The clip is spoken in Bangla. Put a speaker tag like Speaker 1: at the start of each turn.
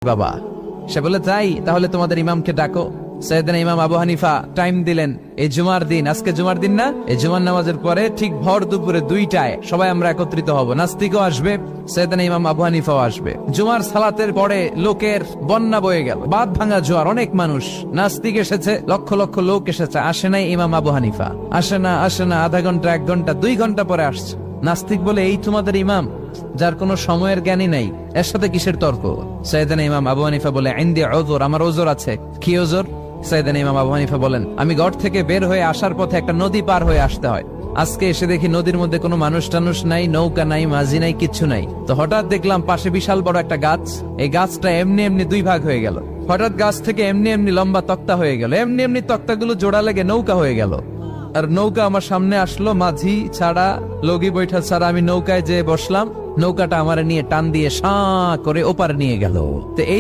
Speaker 1: বাবা। সে বলে তাই, তাহলে তোমাদের ইমামকে ডাকো। সাইয়েদনা ইমাম আবু হানিফা টাইম দিলেন, এই জুমার দিন, আজকে জুমার দিন না, এই জুমার নামাজের পরে ঠিক ভর দুপুরে 2টায় সবাই আমরা একত্রিত হব। নাস্তিকও আসবে, সাইয়েদনা ইমাম আবু হানিফাও আসবে। জুমার সালাতের পরে লোকের বন্যা বয়ে গেল, বাঁধ ভাঙা জোয়ার, অনেক মানুষ। নাস্তিক এসেছে, লক্ষ লক্ষ লোক এসেছে, আসে নাই ইমাম আবু হানিফা। আসে না আধা ঘন্টা, 1 ঘন্টা, 2 ঘন্টা পরে আসছে। নাস্তিক বলে, এই তোমাদের ইমাম যার কোনো সময়ের জ্ঞানই নাই, এর সাথে কিসের তর্ক? সাইয়েদনা ইমাম আবু হানিফা বলে, ইনদি উযর, আমার ওজর আছে। কি ওজর? সাইয়েদনা ইমাম আবু হানিফা বলেন, আমি ঘর থেকে বের হয়ে আসার পথে একটা নদী পার হয়ে আসতে হয়। আজকে এসে দেখি নদীর মধ্যে কোনো মানুষ টানুষ নাই, নৌকা নাই, মাঝি নাই, কিচ্ছু নাই। তো হঠাৎ দেখলাম পাশে বিশাল বড় একটা গাছ, এই গাছটা এমনি এমনি 2 ভাগ হয়ে গেল। হঠাৎ গাছ থেকে এমনি এমনি লম্বা তক্তা হয়ে গেল, এমনি এমনি তক্তাগুলো জোড়া লেগে নৌকা হয়ে গেল। আর নৌকা আমার সামনে আসলো, মাঝি ছাড়া, লগি বৈঠা ছাড়া। আমি নৌকায় যেয়ে বসলাম, নৌকাটা আমার নিয়ে টান দিয়ে সাঁ করে ওপারে নিয়ে গেল। তো এই